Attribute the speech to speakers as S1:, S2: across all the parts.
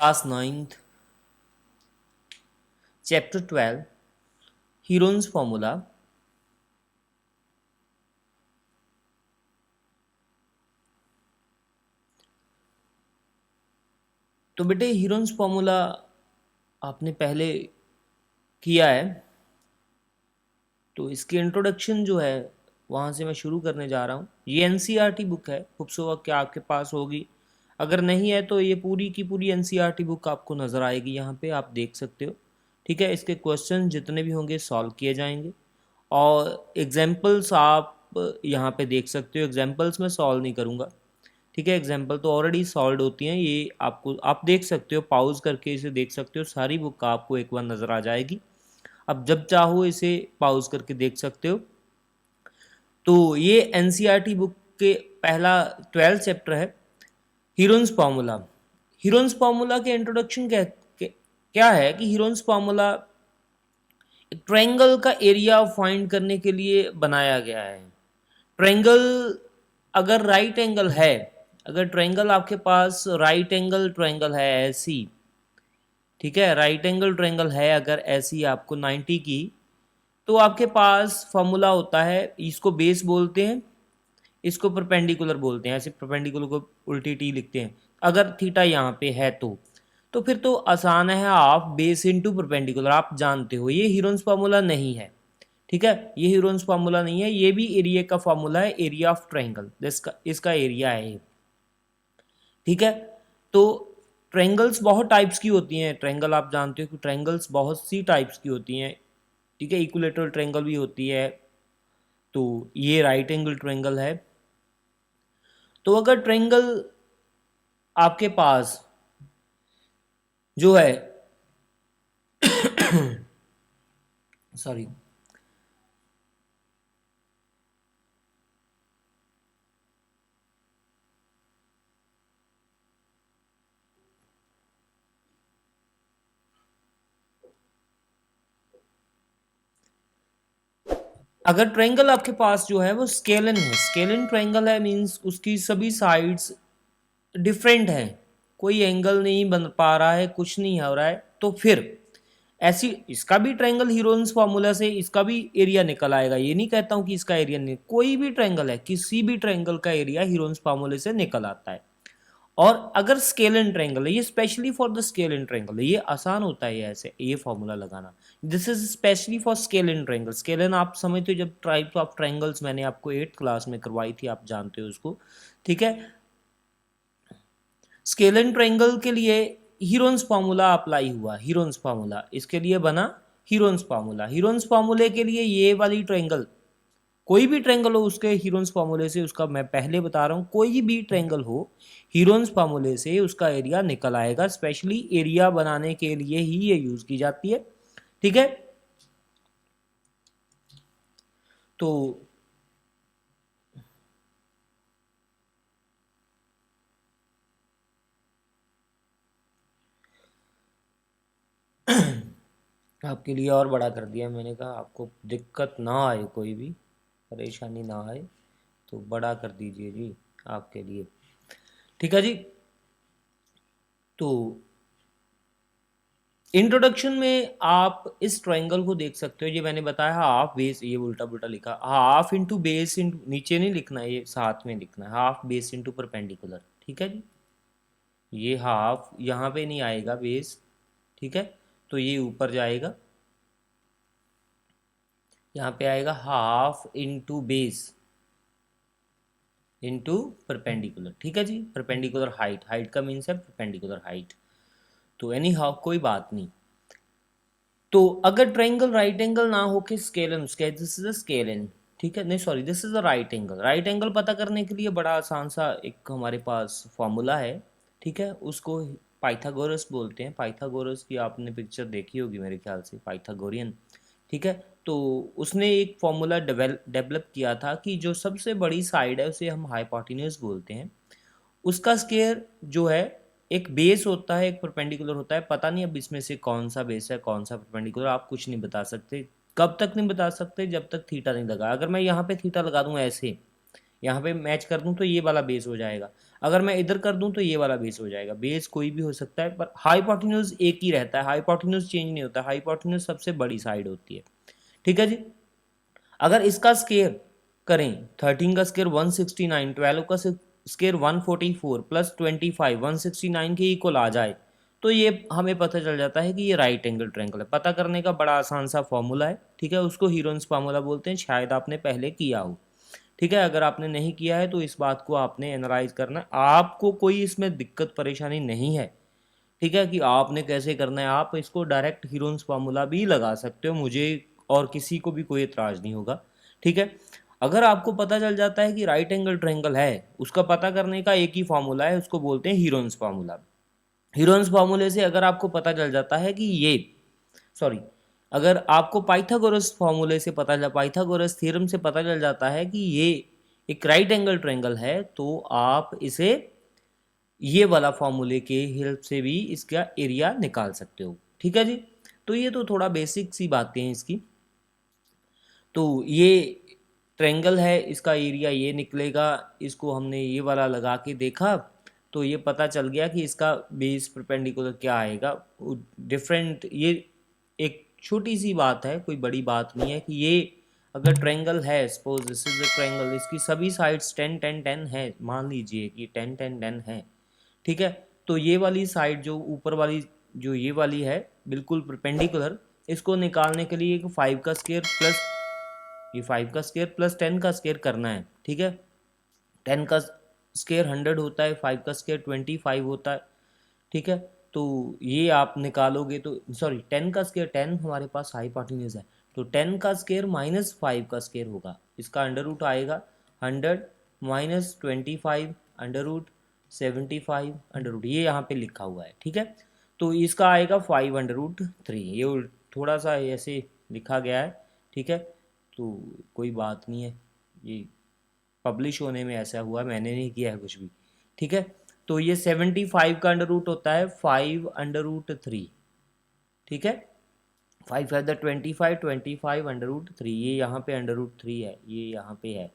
S1: Class 9th, Chapter 12, Heron's Formula. तो बेटे Heron's formula आपने पहले किया है, तो इसकी इंट्रोडक्शन जो है वहाँ से मैं शुरू करने जा रहा हूँ। ये एनसीईआरटी बुक है, खूबसूरत क्या आपके पास होगी। अगर नहीं है तो ये पूरी की पूरी एनसीईआरटी बुक आपको नज़र आएगी, यहाँ पे आप देख सकते हो। ठीक है, इसके क्वेश्चन जितने भी होंगे सॉल्व किए जाएंगे और एग्जाम्पल्स आप यहाँ पे देख सकते हो। एग्जाम्पल्स मैं सॉल्व नहीं करूँगा, ठीक है, एग्जाम्पल तो ऑलरेडी सॉल्व होती हैं। ये आपको आप देख सकते हो, पॉज करके इसे देख सकते हो, सारी बुक आपको एक बार नज़र आ जाएगी। अब जब चाहो इसे पॉज करके देख सकते हो। तो ये एनसीईआरटी बुक के पहला 12th चैप्टर है, हीरोन्स फार्मूला। हीरोन्स फार्मूला के इंट्रोडक्शन क्या है कि हीरोन्स फार्मूला एक ट्रायंगल का एरिया फाइंड करने के लिए बनाया गया है। ट्रायंगल अगर राइट एंगल है, अगर ट्रायंगल आपके पास राइट एंगल ट्रायंगल है ऐसी, ठीक है, राइट एंगल ट्रायंगल है अगर ऐसी आपको 90 की, तो आपके पास फॉर्मूला होता है, इसको बेस बोलते हैं, इसको परपेंडिकुलर बोलते हैं। ऐसे परपेंडिकुलर को उल्टी टी लिखते हैं। अगर थीटा यहाँ पे है तो फिर तो आसान है, हाफ बेस इनटू परपेंडिकुलर, आप जानते हो। ये हीरोन्स फार्मूला नहीं है, ठीक है, ये हीरोन्स फार्मूला नहीं है, ये भी एरिया का फार्मूला है, एरिया ऑफ ट्रायंगल, इसका एरिया है, ठीक है। तो ट्रायंगल्स बहुत टाइप्स की होती हैं, ट्रायंगल आप जानते हो कि ट्रायंगल्स बहुत सी टाइप्स की होती हैं, ठीक है। इक्विलेटरल ट्रायंगल भी होती है, तो ये राइट एंगल ट्रायंगल है। तो अगर ट्रायंगल आपके पास जो है सॉरी, अगर ट्रायंगल आपके पास जो है वो स्केलन है, स्केलन ट्रायंगल है, मींस उसकी सभी साइड्स डिफरेंट हैं, कोई एंगल नहीं बन पा रहा है, कुछ नहीं हो रहा है, तो फिर ऐसी इसका भी ट्रायंगल हीरोन्स फार्मूला से इसका भी एरिया निकल आएगा। ये नहीं कहता हूं कि इसका एरिया नहीं, कोई भी ट्रायंगल है, किसी भी ट्रायंगल का एरिया हीरोन्स फार्मूले से निकल आता है। और अगर स्केलन ट्रायंगल है, ये specially for the scalene triangle है, ये आसान होता है ऐसे ये फॉर्मूला लगाना। This is specially for scalene triangle. Scalene आप समझते हो, जब टाइप ऑफ ट्रायंगल्स मैंने आपको 8th क्लास में करवाई थी, आप जानते हो उसको, ठीक है। स्केलन ट्रायंगल के लिए हीरोन्स फार्मूला अप्लाई हुआ, हीरोन्स फार्मूला इसके लिए बना, हीरोन्स फार्मूला। हीरोन्स फार्मूले के लिए ये वाली ट्रायंगल, कोई भी ट्रायंगल हो उसके हीरोन्स फार्मूले से, उसका मैं पहले बता रहा हूँ, कोई भी ट्रायंगल हो हीरोन्स फार्मूले से उसका एरिया निकल आएगा। स्पेशली एरिया बनाने के लिए ही ये यूज की जाती है, ठीक है। तो आपके लिए और बड़ा कर दिया मैंने, कहा आपको दिक्कत ना आए, कोई भी परेशानी ना आए, तो बड़ा कर दीजिए जी आपके लिए, ठीक है जी। तो इंट्रोडक्शन में आप इस ट्रायंगल को देख सकते हो, ये मैंने बताया हाफ बेस, ये उल्टा पुल्टा लिखा, हाफ इंटू बेस इंटू, नीचे नहीं लिखना है, ये साथ में लिखना है, हाफ बेस इंटू परपेंडिकुलर, ठीक है जी। ये हाफ यहाँ पे नहीं आएगा बेस, ठीक है, तो ये ऊपर जाएगा, यहाँ पे आएगा half into base into perpendicular, ठीक है जी। परपेंडिकुलर हाइट, हाइट का मीन्स है परपेंडिकुलर हाइट, तो एनी हाउ कोई बात नहीं। तो अगर ट्रायंगल राइट एंगल ना हो के स्केलन, उसके दिस इज अ स्केलन, ठीक है, नहीं sorry, this is a right angle. Right angle पता करने के लिए बड़ा आसान सा एक हमारे पास फॉर्मूला है, ठीक है, उसको पाइथागोरस बोलते हैं। पाइथागोरस की आपने पिक्चर देखी होगी मेरे ख्याल से, पाइथागोरियन, ठीक है। तो उसने एक फॉर्मूला डेवलप किया था कि जो सबसे बड़ी साइड है उसे हम हाइपोटेन्यूज बोलते हैं, उसका स्केयर जो है, एक बेस होता है, एक परपेंडिकुलर होता है, पता नहीं अब इसमें से कौन सा बेस है कौन सा परपेंडिकुलर, आप कुछ नहीं बता सकते। कब तक नहीं बता सकते? जब तक थीटा नहीं लगा। अगर मैं यहाँ पे थीटा लगा दूँ ऐसे, यहाँ पे मैच कर दूँ तो ये वाला बेस हो जाएगा। अगर मैं इधर कर दूं तो ये वाला बेस हो जाएगा। बेस कोई भी हो सकता है, पर हाइपोटेन्यूज एक ही रहता है, हाइपोटेन्यूज चेंज नहीं होता, हाइपोटेन्यूज सबसे बड़ी साइड होती है। ठीक है जी। अगर इसका स्केयर करें, 13 का स्केयर 169, 12 का स्केयर 144 प्लस 25 169 के इक्वल आ जाए, तो ये हमें पता चल जाता है कि ये राइट एंगल ट्रायंगल है। पता करने का बड़ा आसान सा फॉर्मूला है, ठीक है, उसको हीरोन्स फार्मूला बोलते हैं, शायद आपने पहले किया हो। ठीक है, अगर आपने नहीं किया है तो इस बात को आपने एनालाइज करना है, आपको कोई इसमें दिक्कत परेशानी नहीं है। ठीक है, कि आपने कैसे करना है, आप इसको डायरेक्ट हीरोन्स फार्मूला भी लगा सकते हो, मुझे और किसी को भी कोई एतराज नहीं होगा। ठीक है, अगर आपको पता चल जाता है कि राइट एंगल ट्रायंगल है, उसका पता करने का एक ही फार्मूला है, उसको बोलते हैं हीरोन्स फार्मूला। हीरोन्स फार्मूले से अगर आपको पता चल जाता है कि ये, सॉरी, अगर आपको पाइथागोरस फार्मूले से पता चल, पाइथागोरस थ्योरम से पता चल जाता है कि ये एक राइट एंगल ट्रायंगल है, तो आप इसे ये वाला फॉर्मूले के हेल्प से भी इसका एरिया निकाल सकते हो। ठीक है जी। तो ये तो थोड़ा बेसिक सी बातें हैं इसकी। तो ये ट्रायंगल है, इसका एरिया ये निकलेगा, इसको हमने ये वाला लगा के देखा, तो ये पता चल गया कि इसका बेस परपेंडिकुलर क्या आएगा। डिफरेंट, ये एक छोटी सी बात है, कोई बड़ी बात नहीं है, कि ये अगर ट्रायंगल है, suppose this is the triangle, इसकी सभी साइड्स 10 10 10 है, मान लीजिए कि 10 10 10 है। ठीक है, तो ये वाली साइड जो ऊपर वाली, जो ये वाली है बिल्कुल परपेंडिकुलर, इसको निकालने के लिए 5 का स्क्वायर प्लस, ये 5 का स्क्वायर प्लस 10 का स्क्वायर करना है। ठीक है, 10 का स्क्वायर 100 होता है, 5 का स्क्वायर 25 होता है। ठीक है, तो ये आप निकालोगे तो, सॉरी, 10 का स्क्वायर, 10 हमारे पास हाइपोटेन्यूज है, तो 10 का स्क्वायर माइनस 5 का स्क्वायर होगा, इसका अंडर रूट आएगा 100 minus 25 under root 75 under root, ये यहाँ पे लिखा हुआ है। ठीक है, तो इसका आएगा 5 अंडर रूट 3, ये थोड़ा सा ऐसे लिखा गया है। ठीक है, तो कोई बात नहीं है, ये पब्लिश होने में ऐसा हुआ, मैंने नहीं किया है कुछ भी। ठीक है, तो ये 75 का अंडर रूट होता है 5 अंडर रूट 3। ठीक है, 5 है द 25, 25 अंडर रूट 3, ये यहाँ पे अंडर रूट 3 है, ये यहाँ पे है।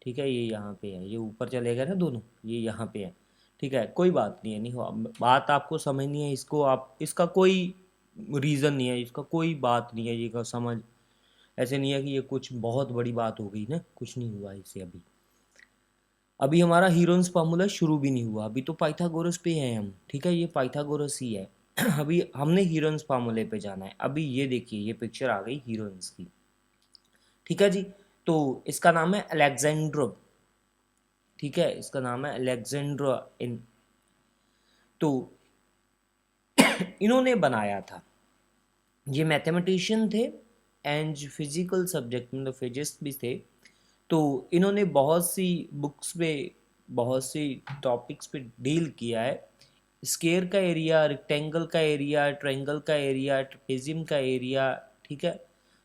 S1: ठीक है, ये यहाँ पे है, ये ऊपर चलेगा ना दोनों, ये यहाँ पे है। ठीक है, कोई बात नहीं है, नहीं हो बात आपको समझनी है, इसको आप, इसका कोई रीज़न नहीं है, इसका कोई बात नहीं है, ये का समझ ऐसे नहीं है कि ये कुछ बहुत बड़ी बात हो गई ना, कुछ नहीं हुआ इससे। अभी अभी हमारा हीरोन्स फार्मूला शुरू भी नहीं हुआ, अभी तो पाइथागोरस पे हैं हम। ठीक है, ये पाइथागोरस ही है। अभी हमने हीरोन्स फार्मूले पे जाना है। अभी ये देखिए, ये पिक्चर आ गई हीरोन्स की। ठीक है जी, तो इसका नाम है अलेक्जेंड्रो। ठीक है, इसका नाम है अलेक्जेंड्रो इन, तो इन्होंने बनाया था, ये मैथमेटिशियन थे एंड फिजिकल सब्जेक्ट, मतलब फिजिस्ट भी थे। तो इन्होंने बहुत सी बुक्स पे, बहुत सी टॉपिक्स पे डील किया है। स्केयर का एरिया, रेक्टेंगल का एरिया, ट्रायंगल का एरिया, ट्रेपेजियम का एरिया। ठीक है,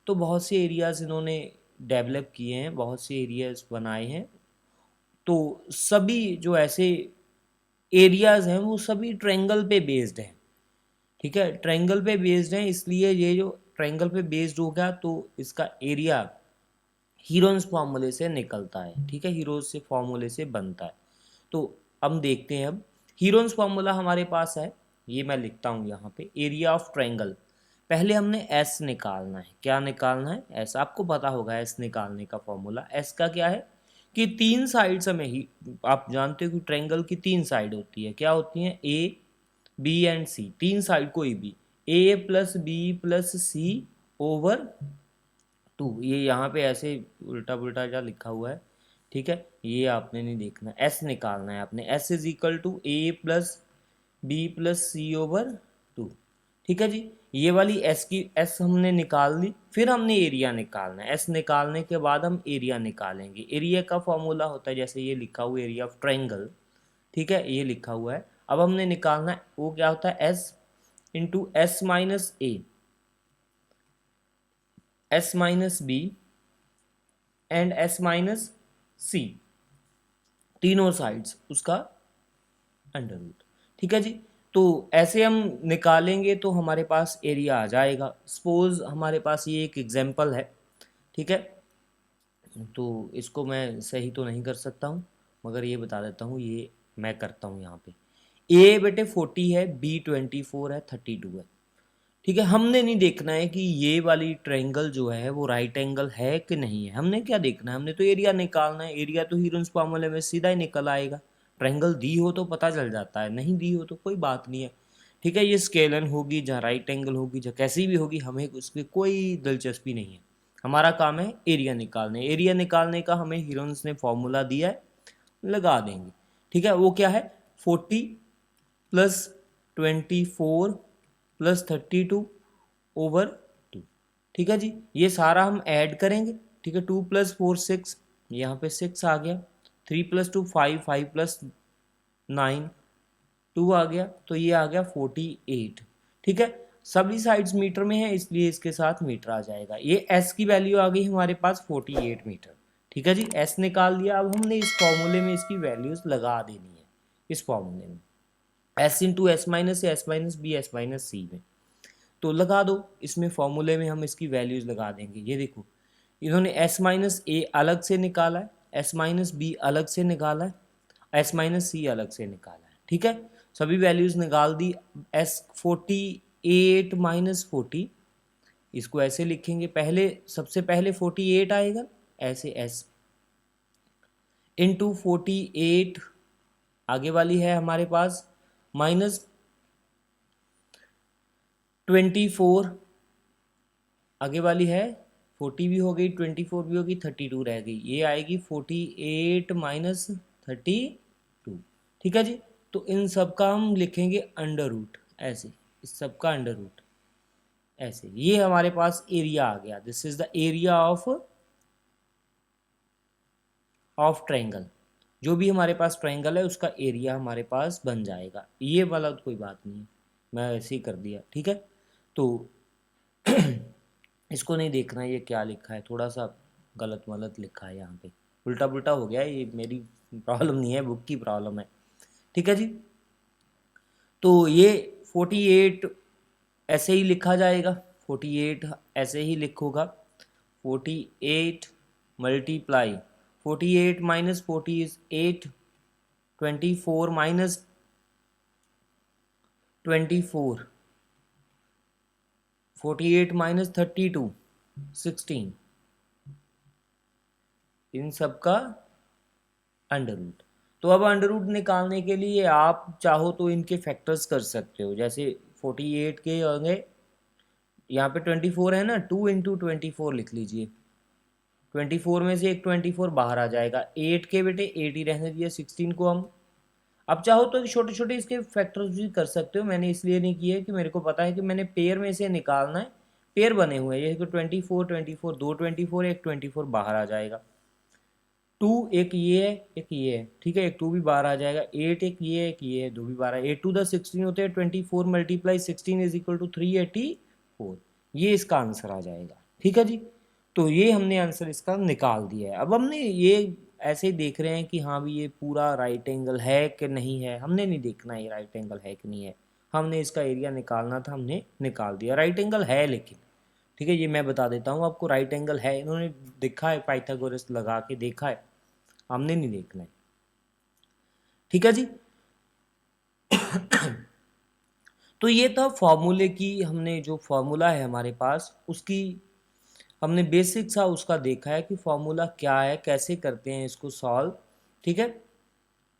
S1: तो बहुत से एरियाज इन्होंने डेवलप किए हैं, बहुत से एरियाज बनाए हैं। तो सभी जो ऐसे एरियाज हैं वो सभी ट्रायंगल पे बेस्ड हैं। ठीक है, ट्रायंगल पे बेस्ड हैं, इसलिए ये जो ट्रायंगल पे बेस्ड हो गया, तो इसका एरिया हीरोन्स फार्मूले से निकलता है। ठीक है, हीरोज से फार्मूले से बनता है। तो हम देखते हैं, अब हीरोन्स फार्मूला हमारे पास है, ये मैं लिखता हूँ यहाँ पे, एरिया ऑफ ट्रायंगल। पहले हमने एस निकालना है, क्या निकालना है, एस, आपको पता होगा एस निकालने का फॉर्मूला। एस का क्या है कि तीन साइड्स हमें ही, आप जानते हो कि ट्रायंगल की तीन साइड होती है, क्या होती है, ए बी एंड सी, तीन साइड कोई भी, A plus B plus C over two, ये यहाँ पे ऐसे उल्टा पुल्टा जा लिखा हुआ है। ठीक है, ये आपने नहीं देखना, एस निकालना है आपने, S is equal to A plus B plus C over two. ठीक है जी, ये वाली एस की, एस हमने निकाल ली, फिर हमने एरिया निकालना है। एस निकालने के बाद हम एरिया निकालेंगे। एरिया का फॉर्मूला होता है, जैसे ये लिखा हुआ एरिया ऑफ ट्रायंगल, ठीक है, ये लिखा हुआ है। अब हमने निकालना है, वो क्या होता है, S into S minus A, S minus B and S minus C, तीनों साइड्स उसका अंडर रूट। ठीक है जी, तो ऐसे हम निकालेंगे तो हमारे पास एरिया आ जाएगा। सपोज हमारे पास ये एक एग्जांपल है। ठीक है, तो इसको मैं सही तो नहीं कर सकता हूँ, मगर ये बता देता हूँ, ये मैं करता हूँ यहाँ पे। ए बेटे 40 है, बी 24 है, 32 है। ठीक है, हमने नहीं देखना है कि ये वाली ट्रायंगल जो है वो राइट एंगल है कि नहीं है। हमने क्या देखना है, हमने तो एरिया निकालना है। एरिया तो हीरोन्स फार्मूले में सीधा ही निकल आएगा। ट्रायंगल दी हो तो पता चल जाता है, नहीं दी हो तो कोई बात नहीं है। ठीक है, ये स्केलन होगी जहाँ राइट एंगल होगी, जहाँ कैसी भी होगी, हमें उसकी कोई दिलचस्पी नहीं है। हमारा काम है एरिया निकालने। एरिया निकालने का हमें हीरोन्स ने फॉर्मूला दिया है, लगा देंगे। ठीक है, वो क्या है, 40 प्लस 24 प्लस 32 ओवर 2। ठीक है जी, ये सारा हम ऐड करेंगे। ठीक है, 2 प्लस 4 6, यहाँ पे 6 आ गया। 3 प्लस 2 5, 5 प्लस 9 2 आ गया, तो ये आ गया 48। ठीक है, सभी साइड्स मीटर में है इसलिए इसके साथ मीटर आ जाएगा। ये एस की वैल्यू आ गई हमारे पास 48 मीटर। ठीक है जी, एस निकाल दिया। अब हमने इस फॉर्मूले में इसकी वैल्यूज लगा देनी है। इस फॉर्मूले में S into S minus S minus B S minus C में तो लगा दो। इसमें फॉर्मूले में हम इसकी वैल्यूज लगा देंगे। ये देखो, इन्होंने एस माइनस ए अलग से निकाला है, एस माइनस बी अलग से निकाला है, एस माइनस सी अलग से निकाला है। ठीक है, सभी वैल्यूज निकाल दी। एस 48 माइनस 40, इसको ऐसे लिखेंगे, पहले सबसे पहले 48 आएगा, ऐसे एस इंटू 48 आगे वाली है हमारे पास, माइनस 24 आगे वाली है, 40 भी हो गई, 24 भी होगी, 32 रह गई। ये आएगी 48 माइनस 32। ठीक है जी, तो इन सब का हम लिखेंगे अंडर रूट, ऐसे इस सब का अंडर रूट ऐसे। ये हमारे पास एरिया आ गया। This is the area of triangle. जो भी हमारे पास ट्रायंगल है उसका एरिया हमारे पास बन जाएगा। ये वाला तो कोई बात नहीं है, मैं ऐसे ही कर दिया। ठीक है, तो इसको नहीं देखना ये क्या लिखा है, थोड़ा सा गलत वलत लिखा है यहाँ पे, उल्टा पुल्टा हो गया है। ये मेरी प्रॉब्लम नहीं है, बुक की प्रॉब्लम है। ठीक है जी, तो ये 48 ऐसे ही लिखा जाएगा। 48 ऐसे ही लिखोगा। 48 multiply 48 minus 40 is 8, 24 minus 24, 48 minus 32 16, इन सब का अंडर रूट। तो अब अंडर रूट निकालने के लिए आप चाहो तो इनके फैक्टर्स कर सकते हो। जैसे 48 के होंगे, यहाँ पे 24 है ना, 2 इंटू 24 लिख लीजिए। 24 में से एक 24 बाहर आ जाएगा। 8 के बेटे 8 ही रहने दिया, 16 को हम अब चाहो तो छोटे छोटे इसके फैक्टर्स भी कर सकते हो। मैंने इसलिए नहीं किया कि मेरे को पता है कि मैंने पेयर में से निकालना है। पेयर बने हुए हैं, जैसे 24 24 दो 24, एक 24 बाहर आ जाएगा। 2 एक ये है, एक ये है। ठीक है, एक 2 भी बाहर आ जाएगा। 8 एक ये है, एक ये है, 2 भी बाहर। 8 टू द 16 होते हैं 24 मल्टीप्लाई 16 इज इक्वल टू 384। ये इसका आंसर आ जाएगा। ठीक है जी, तो ये हमने आंसर इसका निकाल दिया है। अब हमने ये ऐसे ही देख रहे हैं कि हाँ भी ये पूरा राइट एंगल है कि नहीं है। हमने नहीं देखना है राइट एंगल है कि नहीं है, हमने इसका एरिया निकालना था, हमने निकाल दिया। राइट एंगल है लेकिन, ठीक है, ये मैं बता देता हूँ आपको, राइट एंगल है। इन्होंने देखा है, पाइथागोरस लगा के देखा है, हमने नहीं देखना है। ठीक है जी, तो ये था फॉर्मूले की, हमने जो फॉर्मूला है हमारे पास उसकी हमने बेसिक सा उसका देखा है कि फॉर्मूला क्या है, कैसे करते हैं इसको सॉल्व। ठीक है,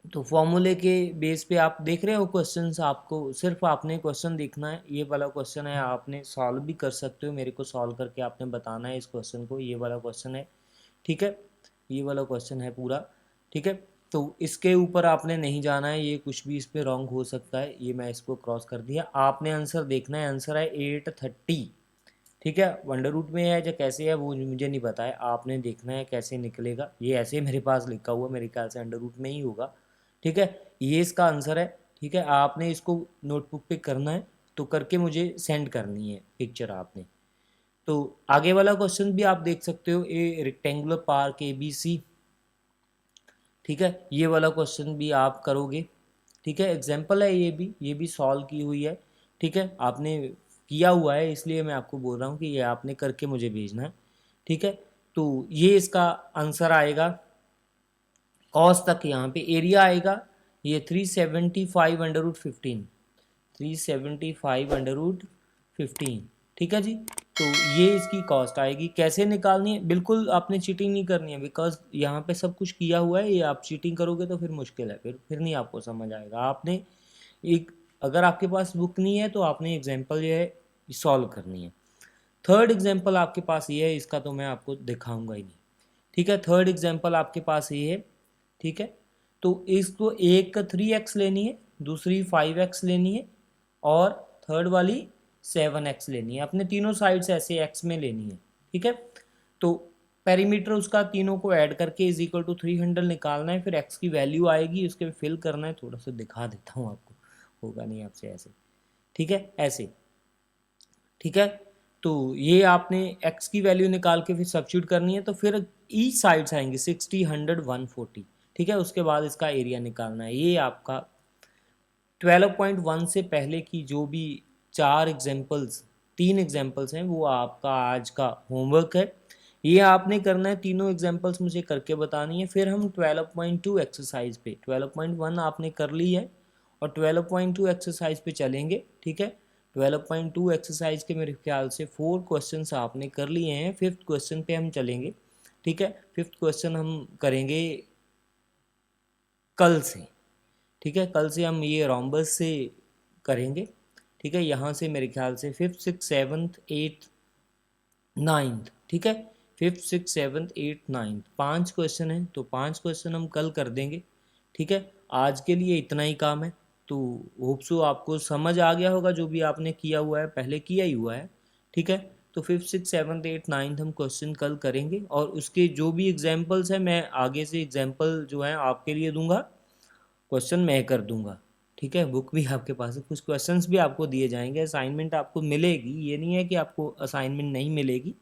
S1: तो फॉर्मूले के बेस पे आप देख रहे हो क्वेश्चंस, आपको सिर्फ आपने क्वेश्चन देखना है। ये वाला क्वेश्चन है, आपने सॉल्व भी कर सकते हो, मेरे को सॉल्व करके आपने बताना है इस क्वेश्चन को। ये वाला क्वेश्चन है, ठीक है, ये वाला क्वेश्चन है पूरा। ठीक है, तो इसके ऊपर आपने नहीं जाना है, ये कुछ भी इस पर रॉन्ग हो सकता है। ये मैं इसको क्रॉस कर दिया। आपने आंसर देखना है, आंसर है 830। ठीक है, वंडर रूट में है या कैसे है वो मुझे नहीं पता है, आपने देखना है कैसे निकलेगा। ये ऐसे मेरे पास लिखा हुआ, मेरे ख्याल से अंडर रूट में ही होगा। ठीक है, ये इसका आंसर है। ठीक है, आपने इसको नोटबुक पे करना है, तो करके मुझे सेंड करनी है पिक्चर आपने। तो आगे वाला क्वेश्चन भी आप देख सकते हो, ए रेक्टेंगुलर पार्क ABC। ठीक है, ये वाला क्वेश्चन भी आप करोगे। ठीक है, एग्जाम्पल है, ये भी सॉल्व की हुई है। ठीक है, आपने किया हुआ है इसलिए मैं आपको बोल रहा हूँ कि ये आपने करके मुझे भेजना है। ठीक है, तो ये इसका आंसर आएगा कॉस तक। यहाँ पे एरिया आएगा, ये 375/15, 375/15, ठीक है जी। तो ये इसकी कॉस्ट आएगी। कैसे निकालनी है, बिल्कुल आपने चीटिंग नहीं करनी है, बिकॉज यहाँ पे सब कुछ किया हुआ है। ये आप चीटिंग करोगे तो फिर मुश्किल है, फिर नहीं आपको समझ आएगा। आपने एक, अगर आपके पास बुक नहीं है तो आपने एग्जाम्पल ये है सॉल्व करनी है। थर्ड एग्जाम्पल आपके पास ये है, इसका तो मैं आपको दिखाऊंगा ही नहीं, ठीक है। थर्ड एग्जाम्पल आपके पास ये है, ठीक है। तो इसको एक 3x लेनी है, दूसरी 5x लेनी है, और थर्ड वाली 7x लेनी है। अपने तीनों साइड्स ऐसे x में लेनी है, ठीक है। तो पेरीमीटर उसका तीनों को ऐड करके इज इक्वल टू 300 निकालना है। फिर x की वैल्यू आएगी, उसके फिल करना है। थोड़ा सा दिखा देता हूँ आपको, होगा नहीं आपसे ऐसे, ठीक है, ऐसे, ठीक है। तो ये आपने x की वैल्यू निकाल के फिर सब्स्टिट्यूट करनी है। तो फिर ईच साइड्स आएंगे 60, 100, 140, ठीक है। उसके बाद इसका एरिया निकालना है। ये आपका 12.1 से पहले की जो भी तीन एग्जाम्पल्स हैं, वो आपका आज का होमवर्क है। ये आपने करना है, तीनों एग्जाम्पल्स मुझे करके बतानी है। फिर हम 12.2 एक्सरसाइज पे, 12.1 आपने कर ली है और 12.2 एक्सरसाइज पे चलेंगे, ठीक है। 12.2 एक्सरसाइज के मेरे ख्याल से 4 क्वेश्चंस आपने कर लिए हैं। फिफ्थ क्वेश्चन पे हम चलेंगे, ठीक है। फिफ्थ क्वेश्चन हम करेंगे कल से, ठीक है। कल से हम ये रोम्बस से करेंगे, ठीक है। यहाँ से मेरे ख्याल से fifth, six, seventh, eighth, ninth, ठीक है। Fifth, six, seventh, eighth, ninth, 5 question हैं। तो 5 क्वेश्चन हम कल कर देंगे, ठीक है। आज के लिए इतना ही काम है। तो होप सो आपको समझ आ गया होगा, जो भी आपने किया हुआ है पहले किया ही हुआ है, ठीक है। तो fifth, six, seventh, eighth, ninth हम क्वेश्चन कल करेंगे, और उसके जो भी एग्जाम्पल्स हैं मैं आगे से एग्जाम्पल जो है आपके लिए दूंगा, क्वेश्चन मैं कर दूंगा, ठीक है। बुक भी आपके पास है, कुछ क्वेश्चंस भी आपको दिए जाएंगे, असाइनमेंट आपको मिलेगी। ये नहीं है कि आपको असाइनमेंट नहीं मिलेगी,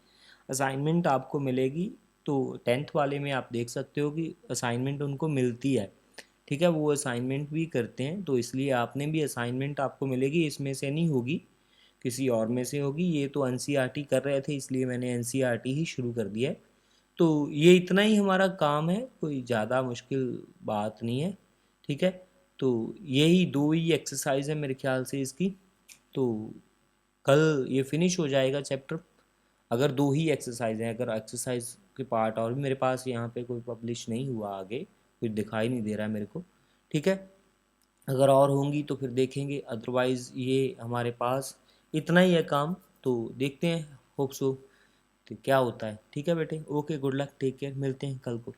S1: असाइनमेंट आपको मिलेगी। तो 10th वाले में आप देख सकते हो कि असाइनमेंट उनको मिलती है, ठीक है। वो असाइनमेंट भी करते हैं, तो इसलिए आपने भी असाइनमेंट आपको मिलेगी। इसमें से नहीं होगी, किसी और में से होगी। ये तो एनसीईआरटी कर रहे थे, इसलिए मैंने एनसीईआरटी ही शुरू कर दिया है। तो ये इतना ही हमारा काम है, कोई ज़्यादा मुश्किल बात नहीं है, ठीक है। तो यही 2 ही एक्सरसाइज है मेरे ख्याल से इसकी। तो कल ये फिनिश हो जाएगा चैप्टर। अगर 2 ही एक्सरसाइज हैं, अगर एक्सरसाइज के पार्ट और भी मेरे पास यहाँ पे कोई पब्लिश नहीं हुआ, आगे कुछ दिखाई नहीं दे रहा है मेरे को, ठीक है। अगर और होंगी तो फिर देखेंगे, अदरवाइज़ ये हमारे पास इतना ही है काम। तो देखते हैं, होप सो तो क्या होता है, ठीक है बेटे। Okay, good luck, take care, मिलते हैं कल को।